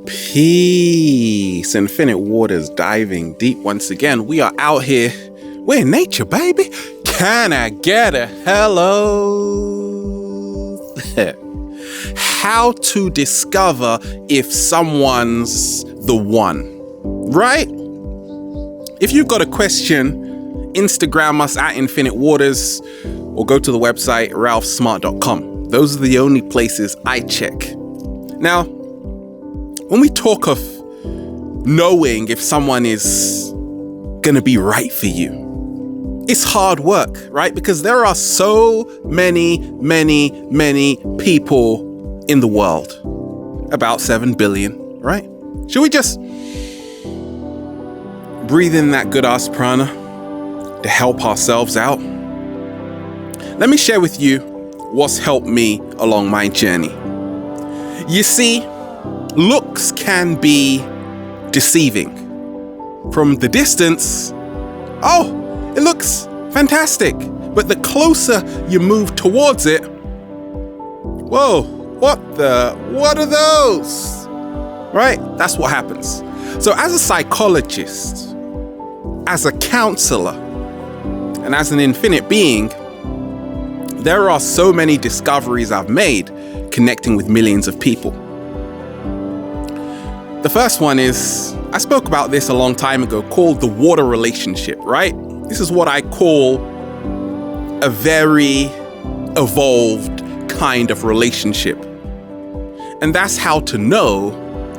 Peace, Infinite Waters diving deep once again. We are out here. We're in nature, baby. Can I get a hello? How to discover if someone's the one, right? If you've got a question, Instagram us at Infinite Waters or go to the website ralphsmart.com. Those are the only places I check. Now, when we talk of knowing if someone is going to be right for you, it's hard work, right? Because there are so many people in the world. About 7 billion, right? Should we just breathe in that good ass prana to help ourselves out? Let me share with you what's helped me along my journey. You see, looks can be deceiving. From the distance, oh, it looks fantastic. But the closer you move towards it, whoa, what are those? Right? That's what happens. So as a psychologist, as a counselor, and as an infinite being, there are so many discoveries I've made connecting with millions of people. The first one is, I spoke about this a long time ago, called the water relationship, right? This is what I call a very evolved kind of relationship. And that's how to know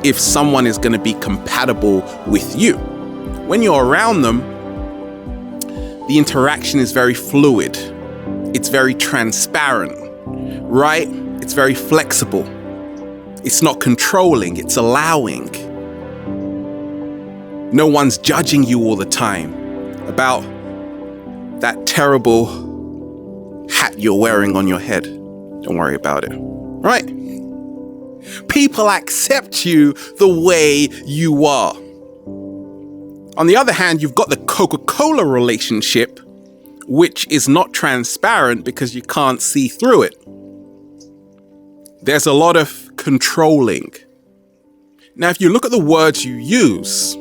if someone is going to be compatible with you. When you're around them, the interaction is very fluid. It's very transparent, right? It's very flexible. It's not controlling, it's allowing. No one's judging you all the time about that terrible hat you're wearing on your head. Don't worry about it, right? People accept you the way you are. On the other hand, you've got the Coca-Cola relationship, which is not transparent because you can't see through it. There's a lot of controlling. Now, if you look at the words you use,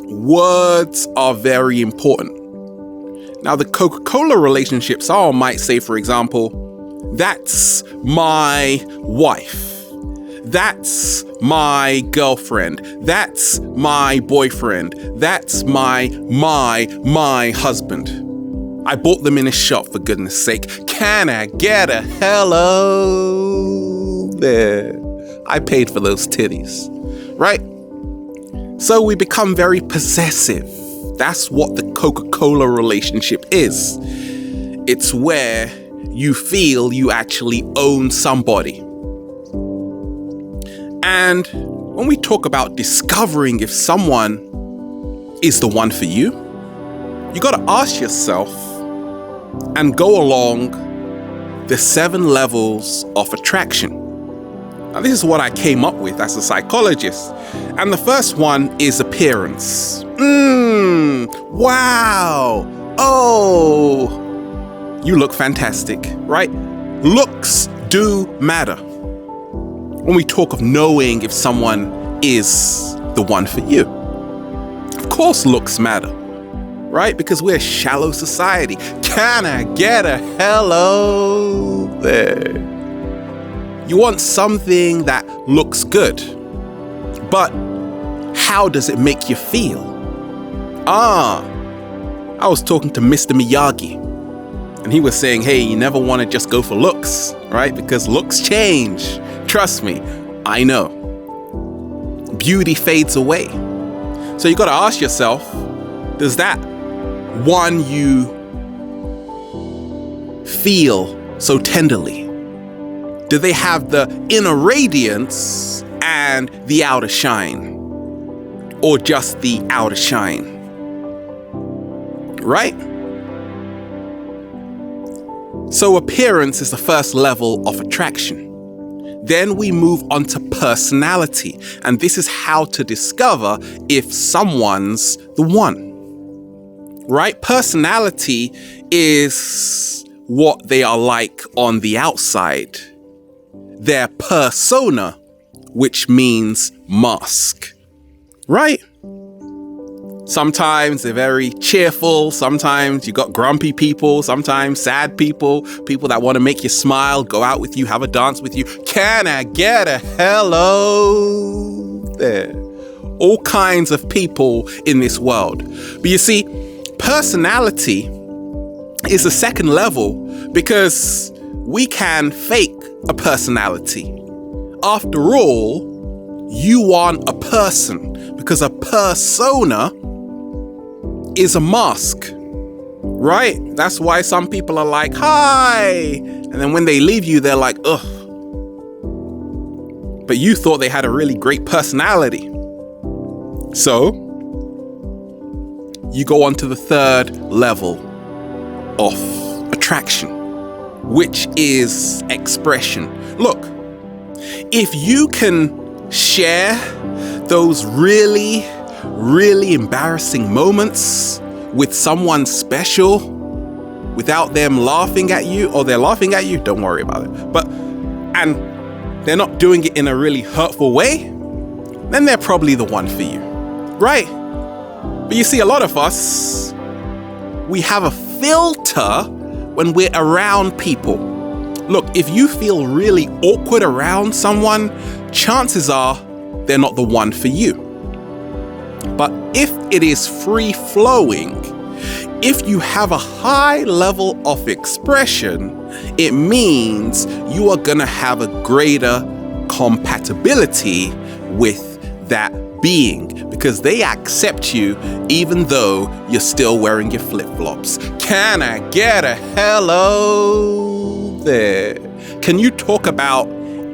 words are very important. Now, the Coca-Cola relationship, someone might say, for example, that's my wife. That's my girlfriend. That's my boyfriend. That's my husband. I bought them in a shop, for goodness sake. Can I get a hello there? I paid for those titties, right? So we become very possessive. That's what the Coca-Cola relationship is. It's where you feel you actually own somebody. And when we talk about discovering if someone is the one for you, you got to ask yourself and go along the 7 levels of attraction. Now, this is what I came up with as a psychologist. And the first one is appearance. Wow. Oh, you look fantastic, right? Looks do matter. When we talk of knowing if someone is the one for you, of course looks matter. Right? Because we're a shallow society. Can I get a hello there? You want something that looks good, but how does it make you feel? I was talking to Mr. Miyagi, and he was saying, hey, you never want to just go for looks, right? Because looks change. Trust me, I know. Beauty fades away. So you got to ask yourself, does that one you feel so tenderly, do they have the inner radiance and the outer shine? Or just the outer shine? Right? So appearance is the first level of attraction. Then we move on to personality. And this is how to discover if someone's the one. Right? Personality is what they are like on the outside. Their persona which means mask, right? Sometimes they're very cheerful. Sometimes you got grumpy people, sometimes sad people, people that want to make you smile, go out with you, have a dance with you. Can I get a hello there? All kinds of people in this world. But you see, personality is the second level because we can fake a personality. After all, you aren't a person because a persona is a mask, right? That's why some people are like, hi. And then when they leave you, they're like, ugh. But you thought they had a really great personality. So you go on to the third level of attraction, which is expression. Look, if you can share those really embarrassing moments with someone special without them laughing at you, or they're laughing at you, don't worry about it. And they're not doing it in a really hurtful way, then they're probably the one for you, right? But you see, a lot of us, we have a filter when we're around people. Look, if you feel really awkward around someone, chances are they're not the one for you. But if it is free flowing, if you have a high level of expression, it means you are going to have a greater compatibility with that being because they accept you even though you're still wearing your flip-flops. Can I get a hello there? Can you talk about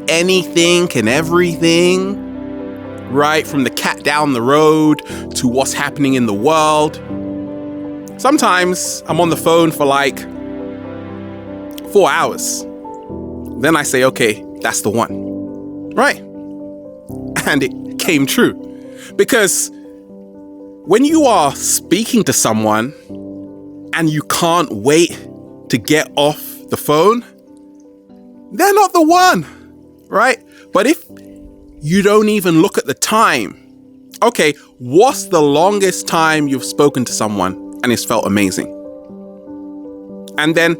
anything and everything? Right? From the cat down the road to what's happening in the world. Sometimes I'm on the phone for like 4 hours. Then I say, okay, that's the one. Right? And it came true. Because when you are speaking to someone and you can't wait to get off the phone, they're not the one. Right? But if you don't even look at the time. Okay, what's the longest time you've spoken to someone and it's felt amazing? And then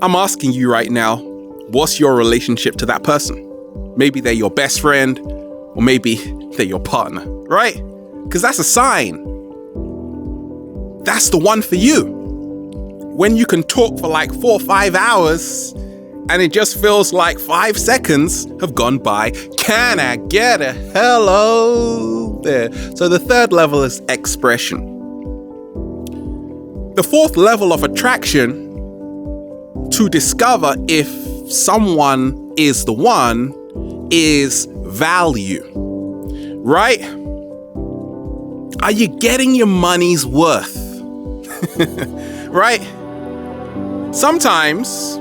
I'm asking you right now, what's your relationship to that person? Maybe they're your best friend, or maybe they're your partner, right? Because that's a sign. That's the one for you. When you can talk for like 4 or 5 hours and it just feels like 5 seconds have gone by. Can I get a hello there? So the third level is expression. The fourth level of attraction, to discover if someone is the one, is value. Right? Are you getting your money's worth? Right? Sometimes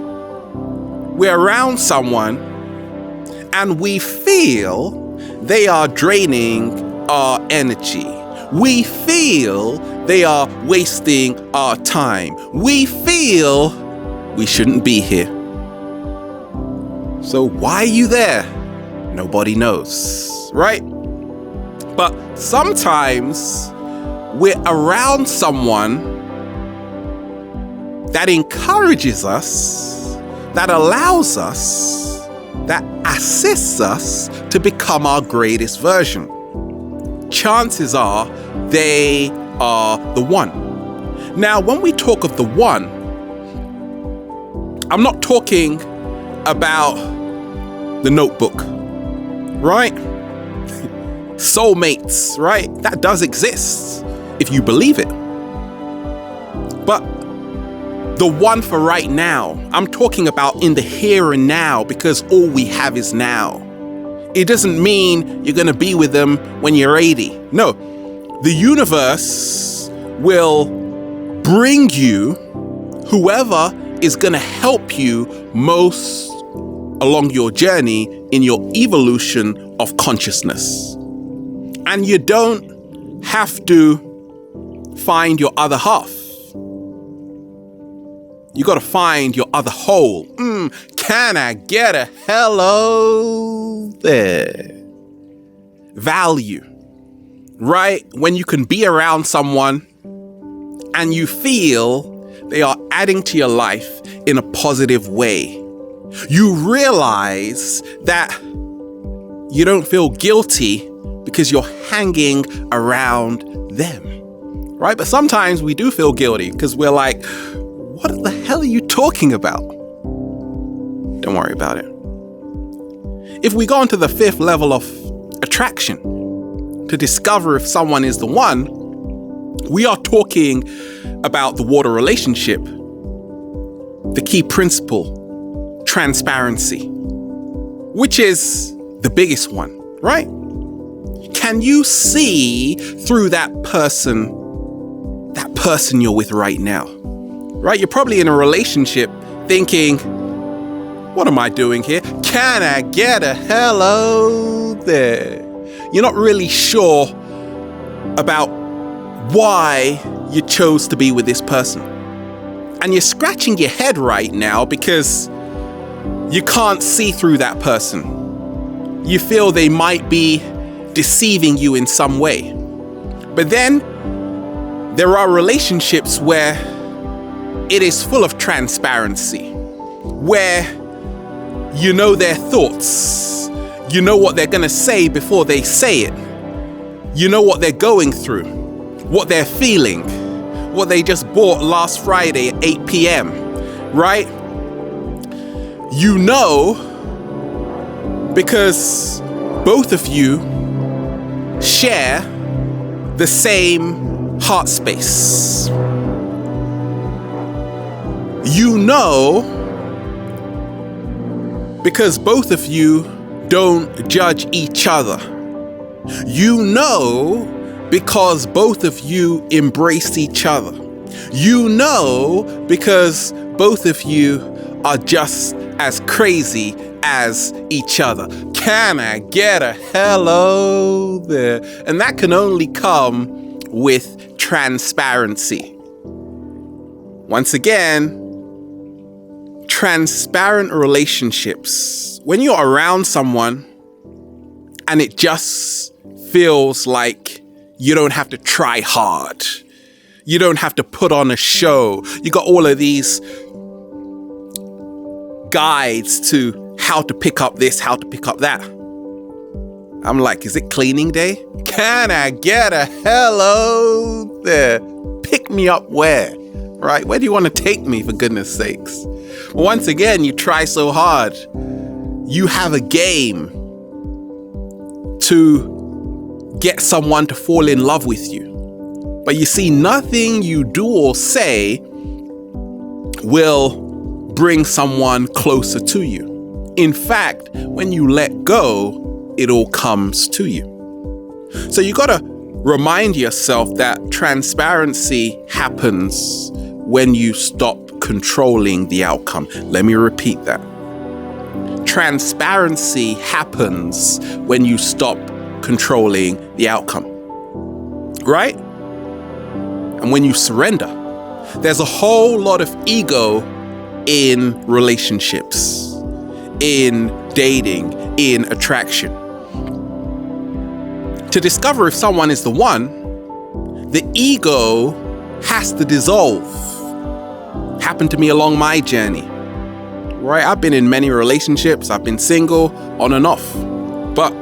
we're around someone and we feel they are draining our energy. We feel they are wasting our time. We feel we shouldn't be here. So why are you there? Nobody knows, right? But sometimes we're around someone that encourages us, that allows us, that assists us to become our greatest version. Chances are they are the one. Now, when we talk of the one, I'm not talking about the Notebook, right? Soulmates, right? That does exist if you believe it. But the one for right now, I'm talking about in the here and now, because all we have is now. It doesn't mean you're going to be with them when you're 80. No, the universe will bring you whoever is going to help you most along your journey in your evolution of consciousness. And you don't have to find your other half. You got to find your other whole. Can I get a hello there? value, right? When you can be around someone and you feel they are adding to your life in a positive way. You realize that you don't feel guilty because you're hanging around them, right? But sometimes we do feel guilty because we're like, what the hell are you talking about? Don't worry about it. If we go on to the 5th level of attraction to discover if someone is the one, we are talking about the water relationship. The key principle, transparency, which is the biggest one, right? Can you see through that person you're with right now, right? You're probably in a relationship thinking, what am I doing here? Can I get a hello there? You're not really sure about why you chose to be with this person. And you're scratching your head right now because you can't see through that person. You feel they might be deceiving you in some way. But then there are relationships where it is full of transparency, where you know their thoughts, you know what they're going to say before they say it, you know what they're going through, what they're feeling, what they just bought last Friday at 8 p.m., right? You know because both of you share the same heart space. You know because both of you don't judge each other. You know because both of you embrace each other. You know because both of you are just as crazy as each other. Can I get a hello there? And that can only come with transparency. Once again, transparent relationships. When you're around someone and it just feels like you don't have to try hard. You don't have to put on a show. You got all of these guides to how to pick up this, how to pick up that. I'm like, is it cleaning day? Can I get a hello there? Pick me up where? Right? Where do you want to take me, for goodness sakes? Once again, you try so hard. You have a game to get someone to fall in love with you. But you see, nothing you do or say will bring someone closer to you. In fact, when you let go, it all comes to you. So you got to remind yourself that transparency happens when you stop controlling the outcome. Let me repeat that. Transparency happens when you stop controlling the outcome, right? And when you surrender, there's a whole lot of ego in relationships, in dating, in attraction. To discover if someone is the one, the ego has to dissolve. Happened to me along my journey, right? I've been in many relationships. I've been single on and off. But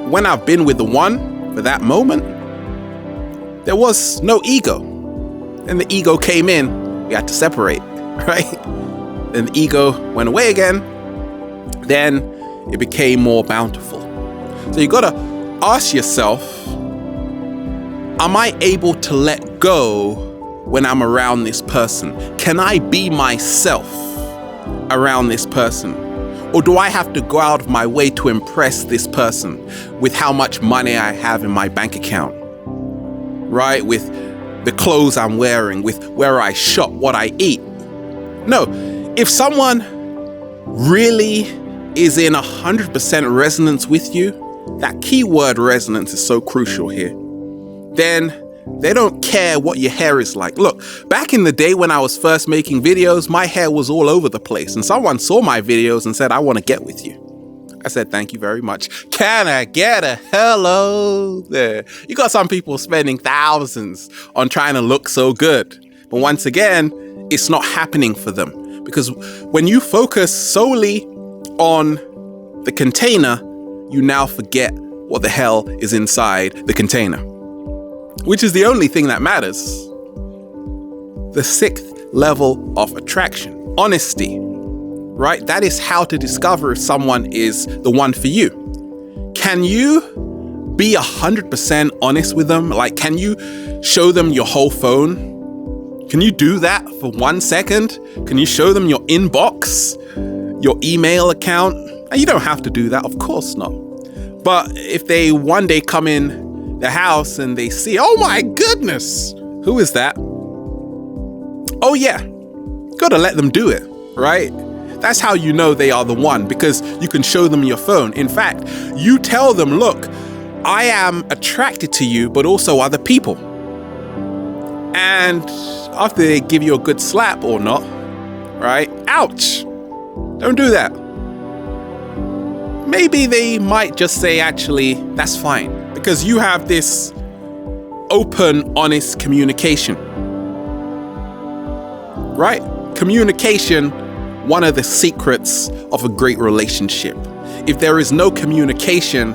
when I've been with the one for that moment, there was no ego. And the ego came in, we had to separate, right? Then the ego went away again. Then it became more bountiful. So you gotta ask yourself, am I able to let go when I'm around this person? Can I be myself around this person? Or do I have to go out of my way to impress this person with how much money I have in my bank account? Right? With the clothes I'm wearing, with where I shop, what I eat. No, if someone really is in 100% resonance with you, that keyword resonance is so crucial here, then they don't care what your hair is like. Look, back in the day when I was first making videos, my hair was all over the place, and someone saw my videos and said, I want to get with you. I said, thank you very much. Can I get a hello there? You got some people spending thousands on trying to look so good. But once again, it's not happening for them. Because when you focus solely on the container, you now forget what the hell is inside the container, which is the only thing that matters. The 6th level of attraction, honesty, right? That is how to discover if someone is the one for you. Can you be 100% honest with them? Like, can you show them your whole phone? Can you do that for 1 second? Can you show them your inbox, your email account? And you don't have to do that, of course not. But if they one day come in the house and they see, oh my goodness, who is that? Oh yeah, gotta let them do it, right? That's how you know they are the one, because you can show them your phone. In fact, you tell them, look, I am attracted to you, but also other people. And after they give you a good slap or not, right? Ouch, don't do that. Maybe they might just say, actually, that's fine, because you have this open, honest communication, right? Communication, one of the secrets of a great relationship. If there is no communication,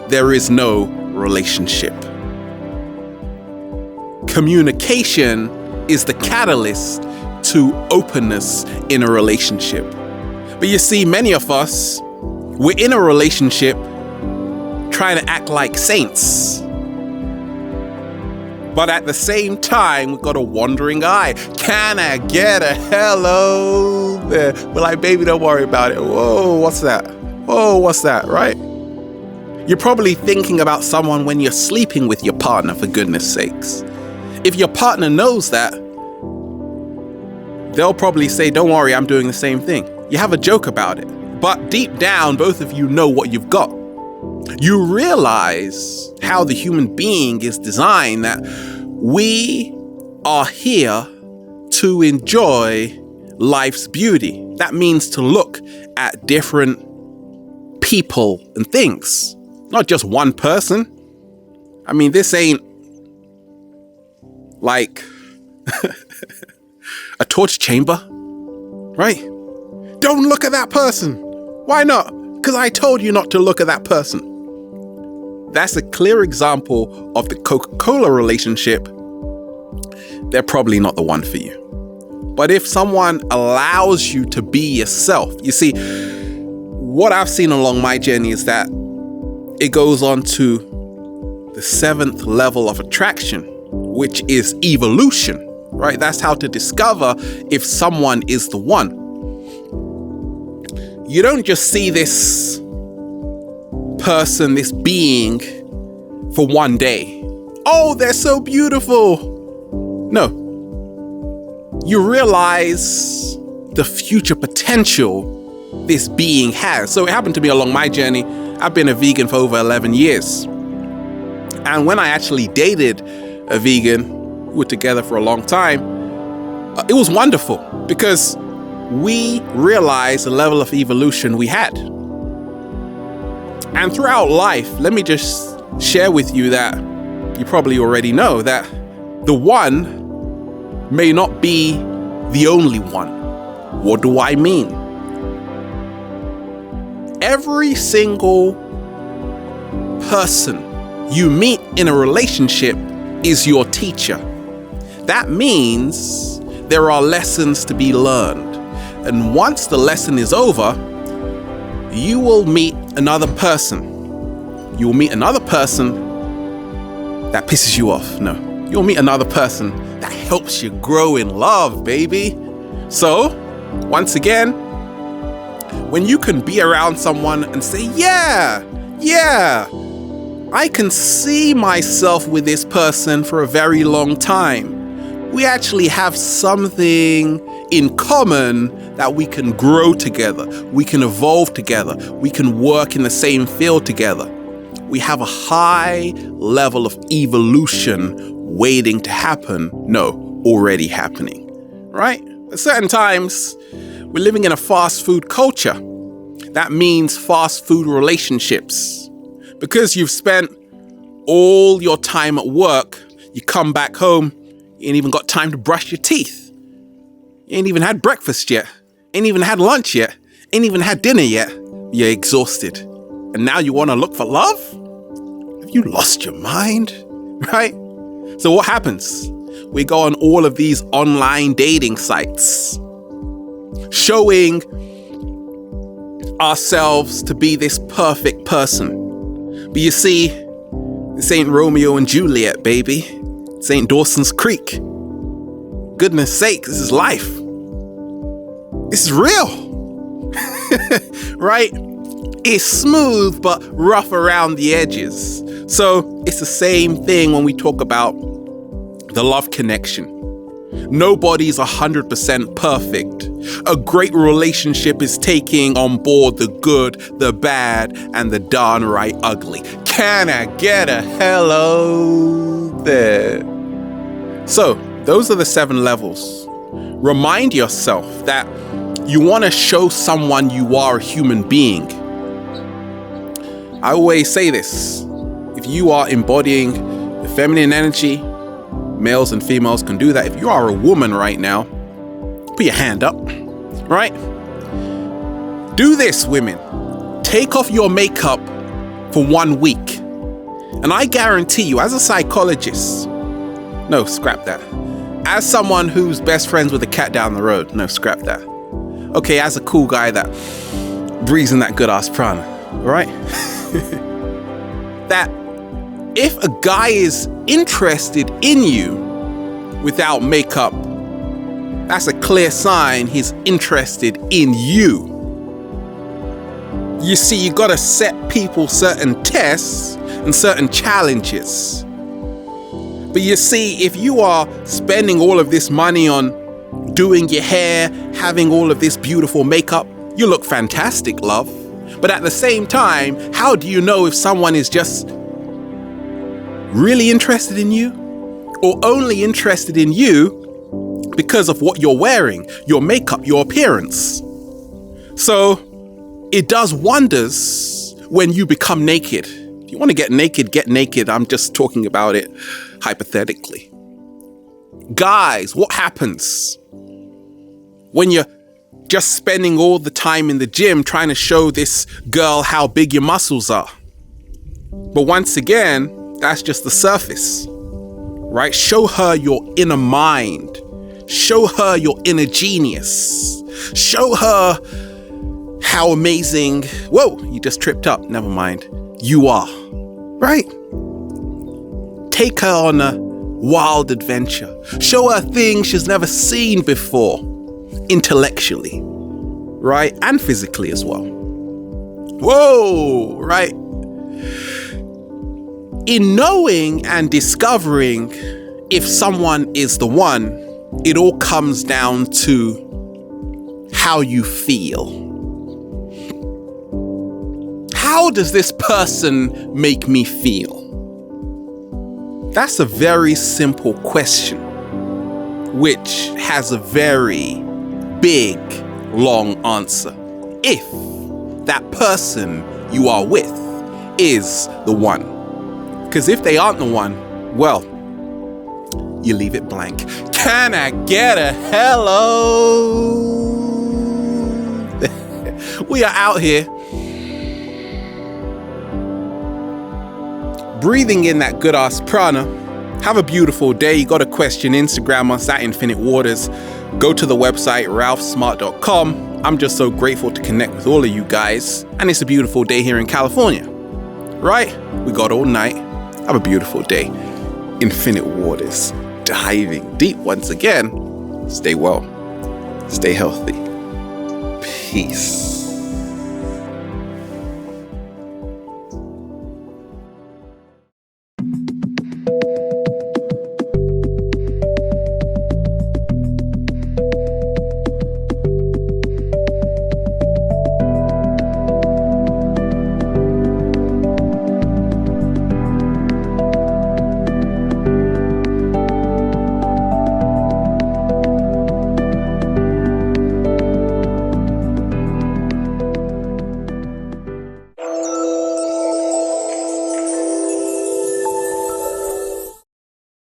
there is no relationship. Communication is the catalyst to openness in a relationship. But you see, many of us, we're in a relationship trying to act like saints. But at the same time, we've got a wandering eye. Can I get a hello there? We're like, baby, don't worry about it. Whoa, what's that? Whoa, what's that, right? You're probably thinking about someone when you're sleeping with your partner, for goodness sakes. If your partner knows that, they'll probably say, don't worry, I'm doing the same thing. You have a joke about it. But deep down, both of you know what you've got. You realize how the human being is designed, that we are here to enjoy life's beauty. That means to look at different people and things, not just one person. I mean, this ain't like a torture chamber, right? Don't look at that person. Why not? Because I told you not to look at that person. That's a clear example of the Coca-Cola relationship. They're probably not the one for you. But if someone allows you to be yourself, you see, what I've seen along my journey is that it goes on to the 7th level of attraction, which is evolution, right? That's how to discover if someone is the one. You don't just see this person, this being, for one day. Oh, they're so beautiful. No. You realize the future potential this being has. So it happened to me along my journey. I've been a vegan for over 11 years. And when I actually dated a vegan, we were together for a long time, it was wonderful because we realized the level of evolution we had. And throughout life, let me just share with you that you probably already know that the one may not be the only one. What do I mean? Every single person you meet in a relationship is your teacher. That means there are lessons to be learned. And once the lesson is over, you will meet another person. You will meet another person that pisses you off. No, you'll meet another person that helps you grow in love, baby. So, once again, when you can be around someone and say, yeah, I can see myself with this person for a very long time. We actually have something in common that we can grow together. We can evolve together. We can work in the same field together. We have a high level of evolution waiting to happen. No, already happening, right? At certain times, we're living in a fast food culture. That means fast food relationships. Because you've spent all your time at work, you come back home, you ain't even got time to brush your teeth. You ain't even had breakfast yet. Ain't even had lunch yet. Ain't even had dinner yet. You're exhausted. And now you want to look for love? Have you lost your mind? Right? So what happens? We go on all of these online dating sites, showing ourselves to be this perfect person. But you see, this ain't Romeo and Juliet, baby. This ain't Dawson's Creek. Goodness sake, this is life. This is real. Right? It's smooth but rough around the edges. So it's the same thing when we talk about the love connection. Nobody's 100% perfect. A great relationship is taking on board the good, the bad, and the darn right ugly. Can I get a hello there? So, those are the 7 levels. Remind yourself that you want to show someone you are a human being. I always say this. If you are embodying the feminine energy, males and females can do that. If you are a woman right now, put your hand up, right? Do this, women. Take off your makeup for 1 week. And I guarantee you, as a psychologist, no, scrap that. As someone who's best friends with a cat down the road, no, scrap that. Okay, as a cool guy that breathes in that good ass prana, right? That if a guy is interested in you without makeup, that's a clear sign he's interested in you. You see, you gotta set people certain tests and certain challenges. But you see, if you are spending all of this money on doing your hair, having all of this beautiful makeup, you look fantastic, love. But at the same time, how do you know if someone is just really interested in you or only interested in you because of what you're wearing, your makeup, your appearance? So it does wonders when you become naked. If you want to get naked, get naked. I'm just talking about it hypothetically. Guys, what happens when you're just spending all the time in the gym trying to show this girl how big your muscles are? But once again, that's just the surface, right? Show her your inner mind. Show her your inner genius. Show her how amazing, whoa, you just tripped up, never mind, you are, right? Take her on a wild adventure. Show her things she's never seen before, intellectually, right? And physically as well. Whoa, right? In knowing and discovering if someone is the one, it all comes down to how you feel. How does this person make me feel? That's a very simple question, which has a very big, long answer. If that person you are with is the one. Because if they aren't the one, well, you leave it blank. Can I get a hello? We are out here breathing in that good ass prana. Have a beautiful day. You got a question, Instagram us at Infinite Waters. Go to the website, ralphsmart.com. I'm just so grateful to connect with all of you guys. And it's a beautiful day here in California, right? We got all night. Have a beautiful day. Infinite Waters, diving deep once again. Stay well. Stay healthy. Peace.